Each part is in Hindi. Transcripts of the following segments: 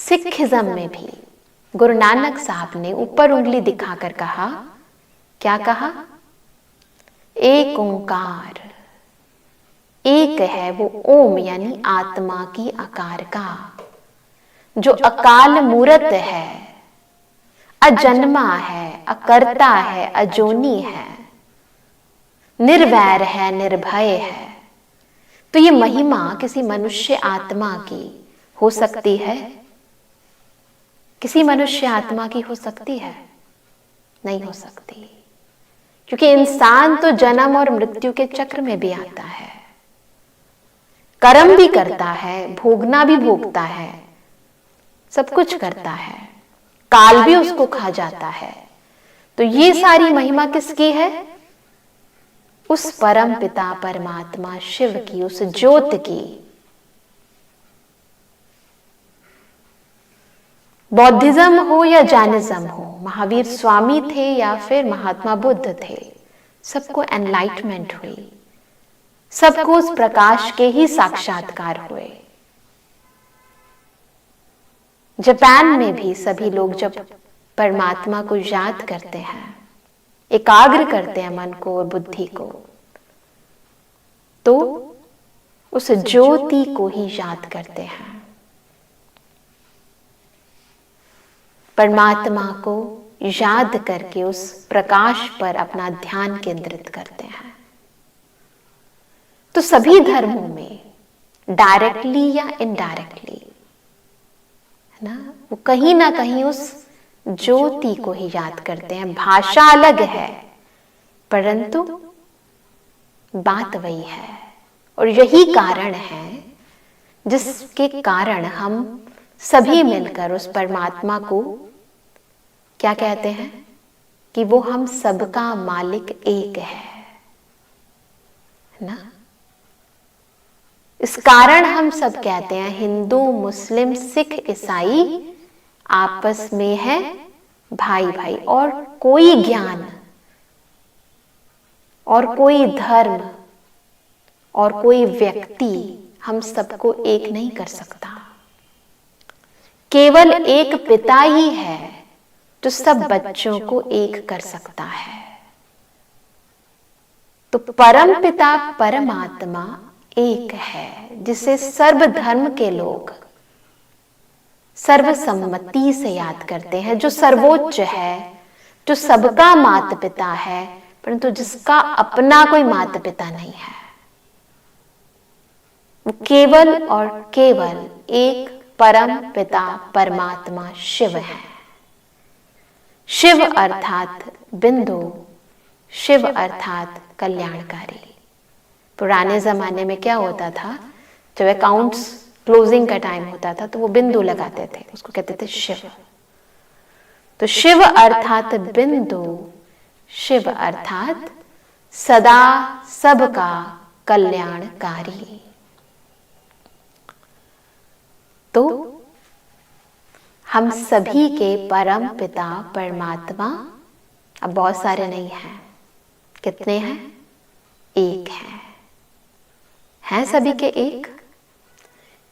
सिखिज्म में भी गुरु नानक साहब ने ऊपर उंगली दिखाकर कहा, क्या कहा? एक ओंकार, एक है वो ओम यानी आत्मा की आकार का, जो अकाल मूरत है, अजन्मा है, अकर्ता है, अजोनी है, निर्वैर है, निर्भय है। तो ये महिमा किसी मनुष्य आत्मा की हो सकती है? किसी मनुष्य आत्मा की हो सकती है? नहीं हो सकती, क्योंकि इंसान तो जन्म और मृत्यु के चक्र में भी आता है, कर्म भी करता है, भोगना भी भोगता है, सब कुछ करता है, काल भी उसको खा जाता है। तो ये सारी महिमा किसकी है? उस परम पिता परमात्मा शिव की, उस ज्योत की। बौद्धिज्म हो या जैनिज्म हो, महावीर स्वामी थे या फिर महात्मा बुद्ध थे, सबको एनलाइटमेंट हुई, सबको उस प्रकाश के ही साक्षात्कार हुए। जापान में भी सभी लोग जब परमात्मा को याद करते हैं, एकाग्र करते हैं मन को और बुद्धि को, तो उस ज्योति को ही याद करते हैं, परमात्मा को याद करके उस प्रकाश पर अपना ध्यान केंद्रित करते हैं। तो सभी धर्मों में डायरेक्टली या इनडायरेक्टली, है ना, वो कहीं ना कहीं उस ज्योति को ही याद करते हैं। भाषा अलग है, परंतु बात वही है। और यही कारण है जिसके कारण हम सभी मिलकर उस परमात्मा को क्या कहते हैं कि वो हम सबका मालिक एक है ना। इस कारण हम सब कहते हैं हिंदू, मुस्लिम, सिख, ईसाई आपस में है भाई भाई, और कोई ज्ञान और कोई धर्म और कोई व्यक्ति हम सबको एक नहीं कर सकता। केवल एक पिता ही है जो सब बच्चों को एक कर सकता है। तो परम पिता परमात्मा एक है, जिसे सर्व धर्म के लोग सर्वसम्मति से याद करते हैं, जो सर्वोच्च है, जो सबका माता पिता है, परंतु जिसका अपना कोई माता पिता नहीं है। वो केवल और केवल एक परम पिता परमात्मा शिव है। शिव अर्थात बिंदु, शिव अर्थात कल्याणकारी। पुराने जमाने में क्या होता था, जब अकाउंट्स क्लोजिंग का टाइम होता था तो वो बिंदु लगाते थे, उसको कहते थे शिव। तो शिव अर्थात बिंदु, शिव अर्थात सदा सबका कल्याणकारी। तो हम सभी के परम पिता परमात्मा अब बहुत सारे नहीं हैं। कितने हैं? एक हैं सभी के एक।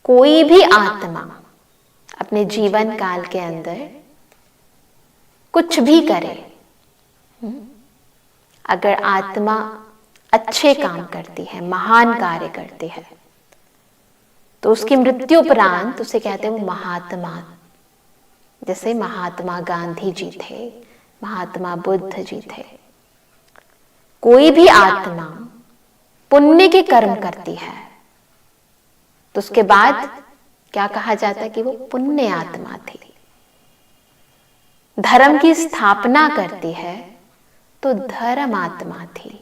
कोई भी आत्मा अपने जीवन काल के अंदर कुछ भी करे, अगर आत्मा अच्छे काम करती है, महान कार्य करती है, तो उसकी मृत्यु उपरांत उसे कहते हैं वो महात्मा। जैसे महात्मा गांधी जी थे, महात्मा बुद्ध जी थे। कोई भी आत्मा पुण्य के कर्म करती है तो उसके बाद क्या कहा जाता है कि वो पुण्य आत्मा थी। धर्म की स्थापना करती है तो धर्म आत्मा थी।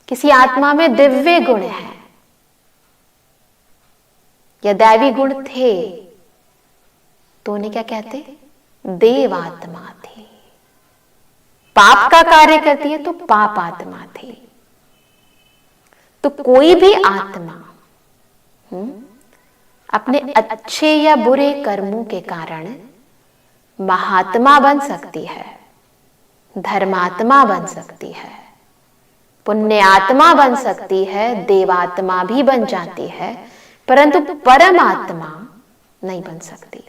किसी आत्मा में दिव्य गुण है या दैवी गुण थे तो उन्हें क्या कहते? देव आत्मा थी। पाप का कार्य करती है तो पाप आत्मा थी। तो कोई भी आत्मा अपने अच्छे या बुरे कर्मों के कारण महात्मा बन सकती है, धर्मात्मा बन सकती है, पुण्यात्मा बन सकती है, देवात्मा भी बन जाती है, परंतु परमात्मा नहीं बन सकती।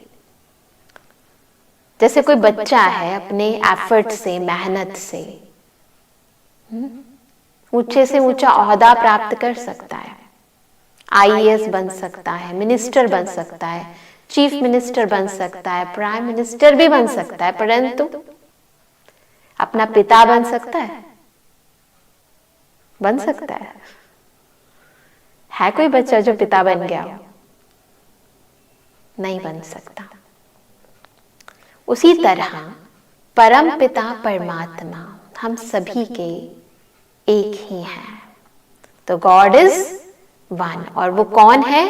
जैसे कोई बच्चा है अपने एफर्ट से, मेहनत से ऊंचे से ऊंचा ओहदा प्राप्त कर सकता है, आईएएस बन सकता है, मिनिस्टर बन सकता है, चीफ मिनिस्टर बन सकता है, प्राइम मिनिस्टर भी बन सकता है, परंतु अपना पिता बन सकता है? बन सकता है कोई बच्चा जो पिता बन गया हो? नहीं बन सकता। उसी तरह परम पिता परमात्मा हम सभी के एक ही हैं। तो गॉड इज वन। और वो कौन है?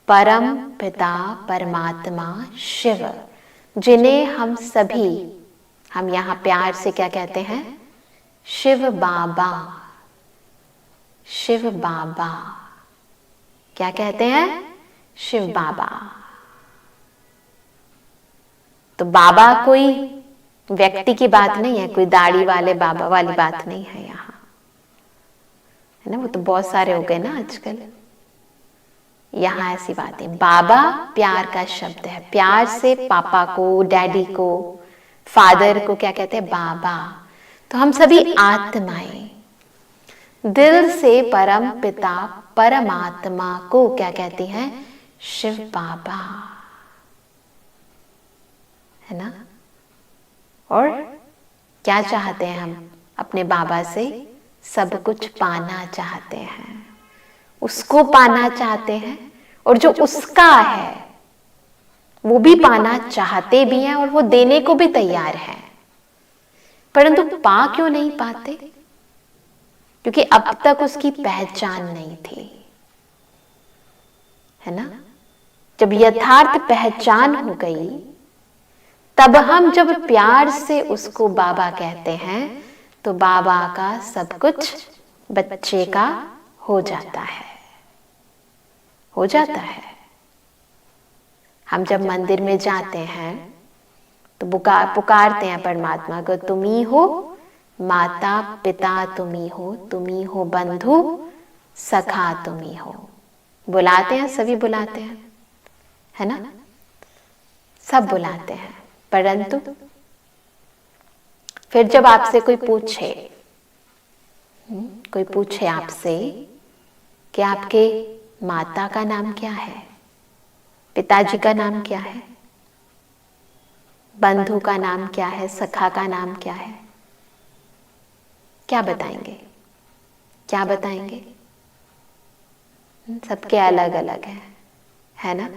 परम पिता परमात्मा शिव, जिन्हें हम सभी, हम यहां प्यार से क्या कहते हैं? शिव बाबा। शिव बाबा क्या कहते हैं? शिव बाबा। तो बाबा कोई व्यक्ति की बात नहीं है, कोई दाढ़ी वाले बाबा वाली बात नहीं है यहाँ, है ना? वो तो बहुत सारे हो गए ना आजकल। यहाँ ऐसी बातें, बाबा प्यार का शब्द है। प्यार से पापा को, डैडी को, फादर को क्या कहते हैं? बाबा। तो हम सभी आत्माएं दिल से परम पिता परमात्मा को क्या कहती हैं? शिव बाबा, है ना? और क्या चाहते हैं हम अपने बाबा से? सब कुछ पाना चाहते हैं, उसको पाना चाहते हैं, और जो उसका है वो भी पाना चाहते भी हैं और वो देने को भी तैयार है। परंतु पा क्यों नहीं पाते? क्योंकि अब तक उसकी पहचान नहीं थी, है ना? जब यथार्थ पहचान हो गई, तब हम जब प्यार से उसको बाबा कहते हैं, तो बाबा का सब कुछ बच्चे का हो जाता है, हो जाता है। हम जब मंदिर में जाते हैं तो पुकारते हैं परमात्मा को, तुम ही हो माता पिता, तुम ही हो बंधु सखा, तुम ही हो। बुलाते हैं, सभी बुलाते हैं, है ना? सब बुलाते हैं। परंतु फिर जब आपसे कोई पूछे आपसे कि आपके माता का नाम क्या है, पिताजी का नाम क्या है, बंधु का नाम क्या है, सखा का नाम क्या है, क्या बताएंगे? क्या बताएंगे? सबके अलग अलग है ना?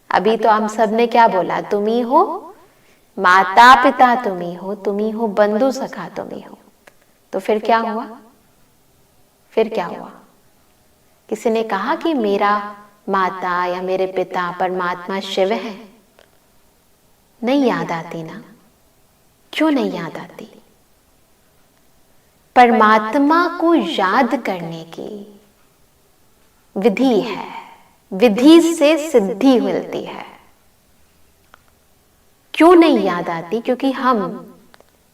अभी तो हम सब ने क्या बोला? तुम ही हो माता पिता, तुम ही हो बंधु सखा, तुम ही हो। तो फिर क्या हुआ? फिर क्या हुआ? किसी ने कहा कि मेरा माता या मेरे पिता परमात्मा शिव है? नहीं याद आती ना? क्यों नहीं याद आती? परमात्मा को याद करने की विधि है, विधि से सिद्धि मिलती है। क्यों नहीं याद आती? क्योंकि हम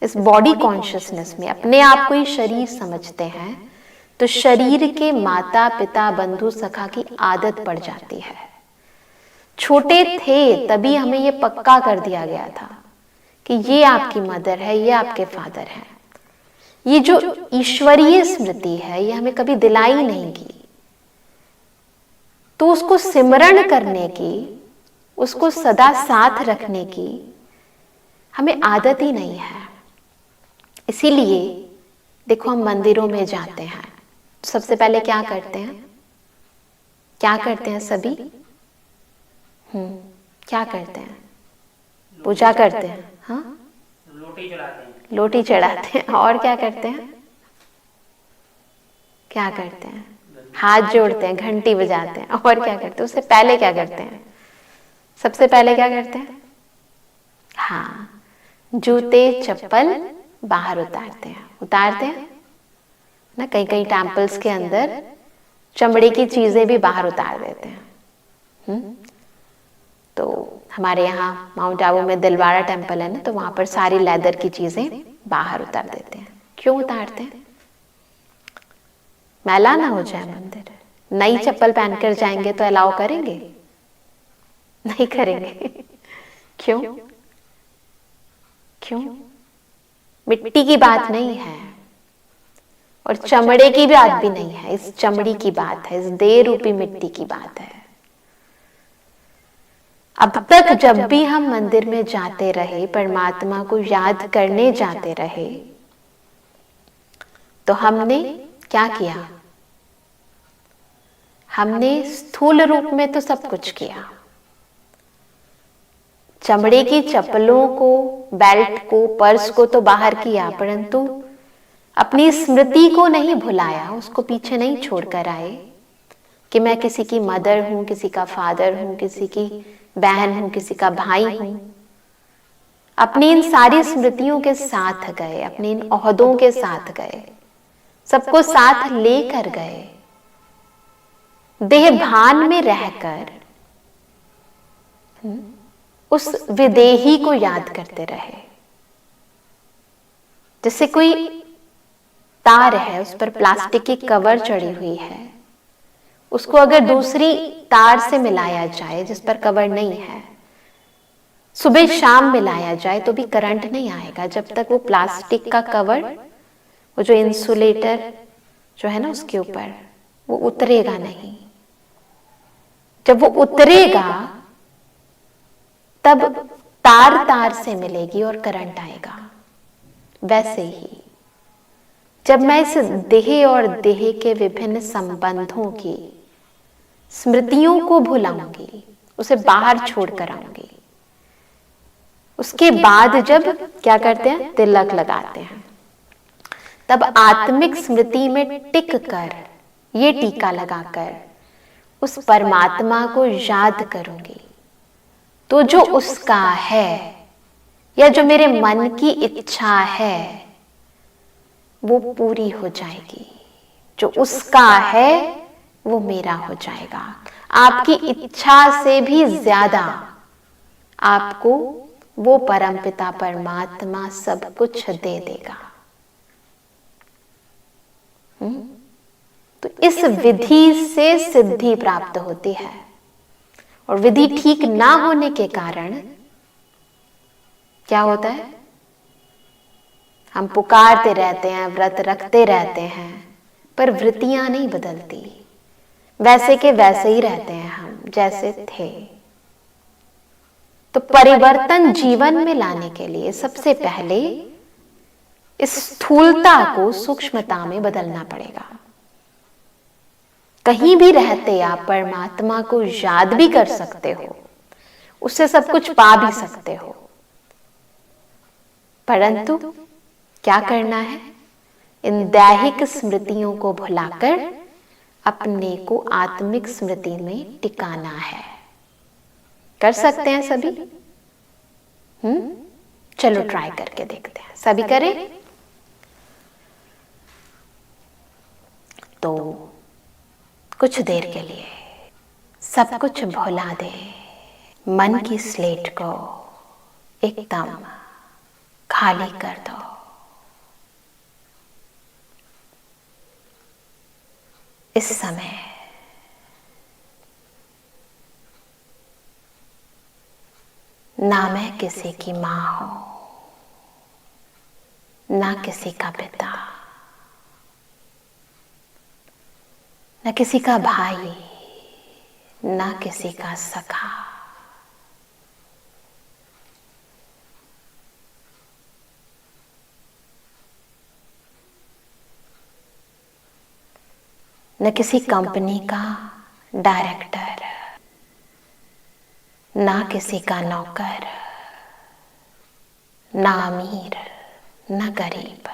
इस बॉडी कॉन्शियसनेस में अपने आप को ही शरीर समझते हैं, तो शरीर के माता पिता बंधु सखा की आदत पड़ जाती है। छोटे थे तभी हमें ये पक्का कर दिया गया था कि ये आपकी मदर है, ये आपके फादर है। ये जो ईश्वरीय स्मृति है ये हमें कभी दिलाई नहीं की, तो उसको सिमरण करने की, उसको सदा साथ रखने की हमें आदत ही नहीं है। इसीलिए देखो, हम मंदिरों में जाते हैं, सबसे पहले क्या करते हैं? क्या करते हैं सभी? क्या करते हैं? पूजा करते हैं, हाँ, लोटी चढ़ाते हैं, लोटी चढ़ाते हैं। और क्या करते हैं? क्या करते हैं? हाथ जोड़ते हैं, घंटी बजाते हैं। और क्या करते हैं? उससे पहले क्या करते हैं? सबसे पहले क्या करते हैं? हाँ, जूते चप्पल बाहर उतारते हैं ना। कई कई टेम्पल्स के अंदर चमड़े की चीजें भी बाहर उतार देते हैं। तो हमारे यहाँ माउंट आबू में दिलवाड़ा टेम्पल है ना, तो वहां पर सारी लेदर की चीजें बाहर उतार देते हैं। क्यों उतारते हैं? मैला ना हो जाए मंदिर। नई चप्पल पहनकर जाएंगे तो अलाउ करेंगे? नहीं करेंगे। क्यों? क्यों? मिट्टी की बात नहीं है और चमड़े की बात भी नहीं है, इस चमड़ी की बात है, इस देह रूपी मिट्टी की बात है। अब तक जब भी हम मंदिर में जाते रहे, परमात्मा को याद करने जाते रहे, तो हमने क्या किया? हमने स्थूल रूप में तो सब कुछ किया, चमड़े की चप्पलों को, बेल्ट को, पर्स को तो बाहर किया, परंतु अपनी स्मृति को नहीं भुलाया, उसको पीछे नहीं छोड़कर आए कि मैं किसी की मदर हूं, किसी का फादर हूं, किसी की बहन हूं, किसी का भाई हूं। अपनी इन सारी स्मृतियों के साथ गए, अपने इन ओहदों के साथ गए, सबको साथ लेकर गए, देह भान में रहकर उस विदेही को याद करते रहे। जैसे कोई तार है, उस पर प्लास्टिक की कवर चढ़ी हुई है, उसको अगर दूसरी तार से मिलाया जाए जिस पर कवर नहीं है, सुबह शाम मिलाया जाए तो भी करंट नहीं आएगा जब तक वो प्लास्टिक का कवर, वो जो इंसुलेटर जो है ना उसके ऊपर, वो उतरेगा नहीं। जब वो उतरेगा तब तार तार से मिलेगी और करंट आएगा। वैसे ही जब मैं इस देह और देह के विभिन्न संबंधों की स्मृतियों को भुलाऊंगी, उसे बाहर छोड़ कर आऊंगी, उसके बाद जब क्या करते हैं, तिलक लगाते हैं, तब आत्मिक स्मृति में टिक कर, ये टीका लगाकर उस परमात्मा को याद करूंगी, तो जो उसका है या जो मेरे मन की इच्छा है वो पूरी हो जाएगी। जो उसका है वो मेरा हो जाएगा। आपकी इच्छा से भी ज्यादा आपको वो परमपिता परमात्मा सब कुछ दे देगा। तो इस विधि से सिद्धि प्राप्त होती है, और विधि ठीक ना होने के कारण क्या होता है, हम पुकारते रहते हैं, व्रत रखते रहते हैं, पर वृत्तियां नहीं बदलती, वैसे के वैसे ही रहते हैं हम जैसे थे। तो परिवर्तन जीवन में लाने के लिए सबसे पहले इस स्थूलता को सूक्ष्मता में बदलना पड़ेगा। कहीं भी रहते आप परमात्मा को याद भी कर सकते हो, उससे सब कुछ पा भी सकते हो, परंतु क्या करना है, इन दैहिक स्मृतियों को भुलाकर अपने को आत्मिक स्मृति में टिकाना है। कर सकते हैं सभी? चलो ट्राई करके देखते हैं, सभी करें। तो कुछ देर के लिए सब कुछ भुला दे, मन की स्लेट को एकदम खाली कर दो। इस समय ना मैं किसी की मां हूं, ना किसी का पिता, न किसी का भाई, न किसी का सखा। न किसी कंपनी का डायरेक्टर, ना किसी का नौकर, ना अमीर न गरीब,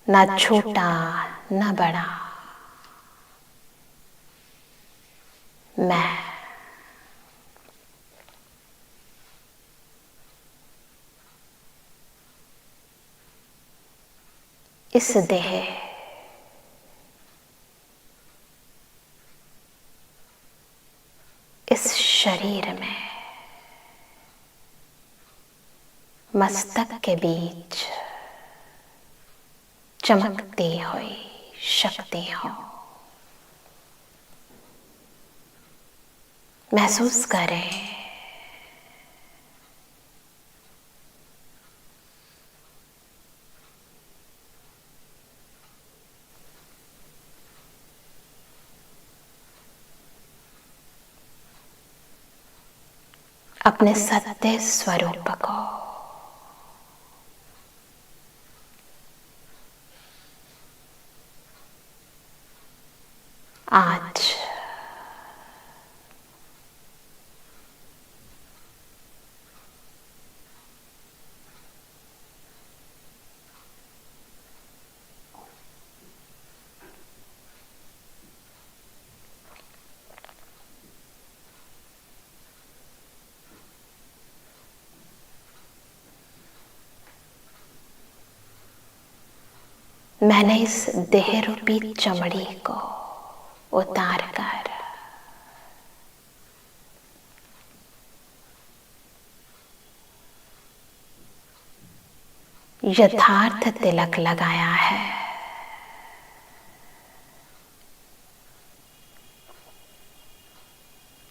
ना छोटा न बड़ा, मैं इस देह इस शरीर में मस्तक के बीच चमकती हुई शक्ति हो। महसूस करें। अपने सत्य स्वरूप को आज मैंने इस देह रूपी चमड़ी को उतार कर यथार्थ तिलक लगाया है।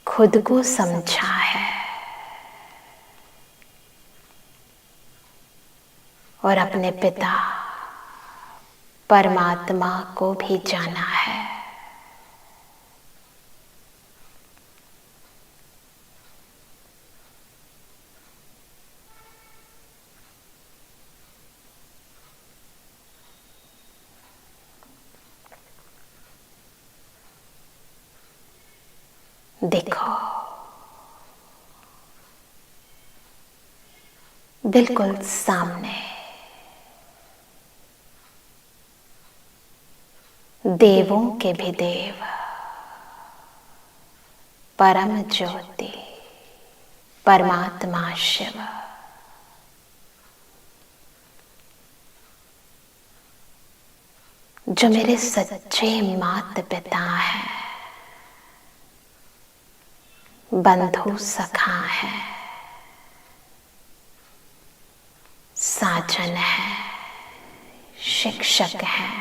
खुद को समझा है और अपने पिता परमात्मा को भी जाना है। देखो, बिल्कुल सामने देवों के भी देव परम ज्योति परमात्मा शिव जो मेरे सच्चे माता पिता हैं, बंधु सखा है, साजन है, शिक्षक है,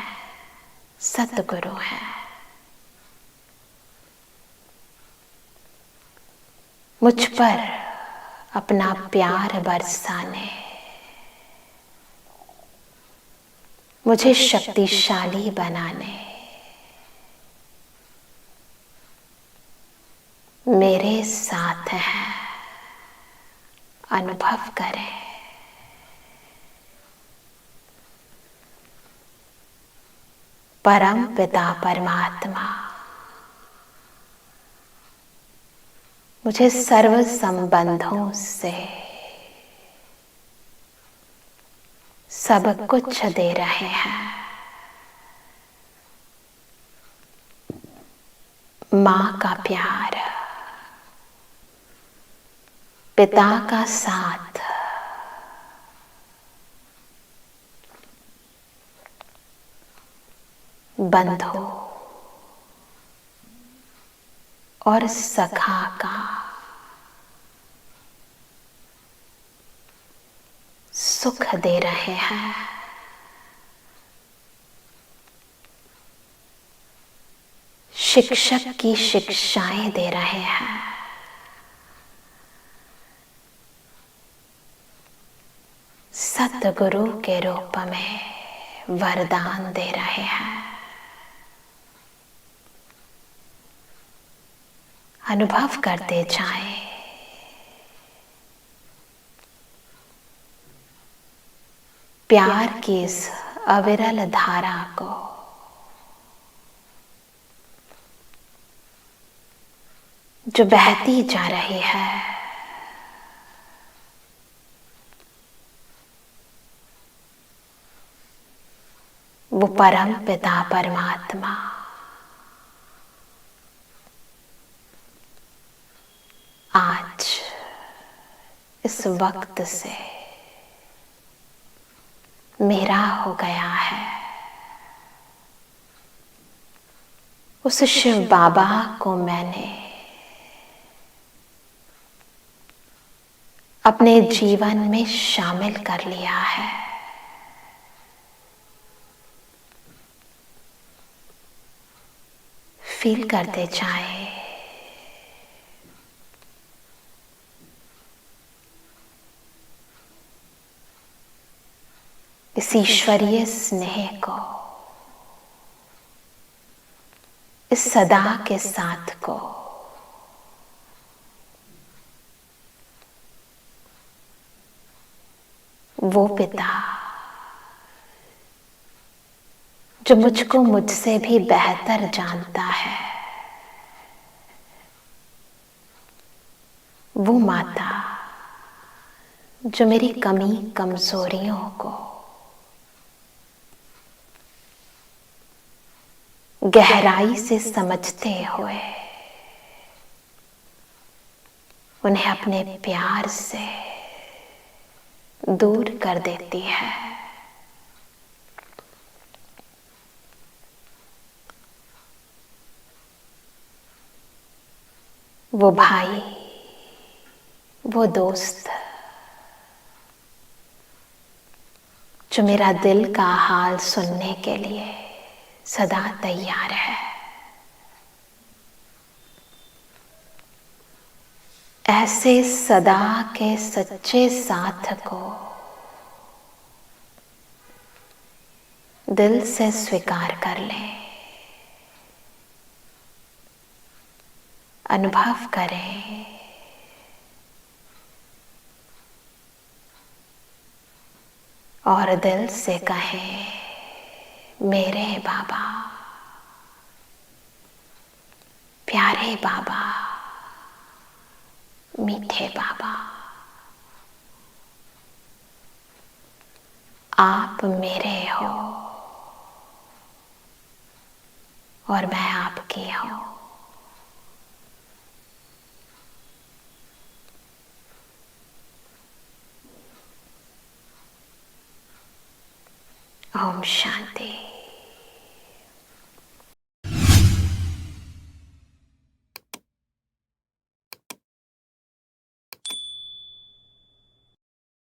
सतगुरु है। मुझ पर अपना प्यार बरसाने, मुझे शक्तिशाली बनाने, मेरे साथ है। अनुभव करें। परम पिता परमात्मा मुझे सर्व संबंधों से सब कुछ दे रहे हैं। माँ का प्यार, पिता का साथ, बंधु और सखा का सुख दे रहे हैं। शिक्षक की शिक्षाएं दे रहे हैं। सतगुरु के रूप में वरदान दे रहे हैं। अनुभव करते जाएं। प्यार की इस अविरल धारा को जो बहती जा रही है, वो परम पिता परमात्मा आज इस वक्त से मेरा हो गया है। उस शिव बाबा को मैंने अपने जीवन में शामिल कर लिया है। फील करते जाएं। इस ईश्वरीय स्नेह को, इस सदा के साथ को वो पिता जो मुझको मुझसे भी बेहतर जानता है, वो माता जो मेरी कमी कमजोरियों को गहराई से समझते हुए उन्हें अपने प्यार से दूर कर देती है। वो भाई, वो दोस्त जो मेरा दिल का हाल सुनने के लिए सदा तैयार है, ऐसे सदा के सच्चे साथ को दिल से स्वीकार कर ले, अनुभव करें और दिल से कहें, मेरे बाबा, प्यारे बाबा, मीठे बाबा, आप मेरे हो और मैं आपकी हूं। ओम शांति।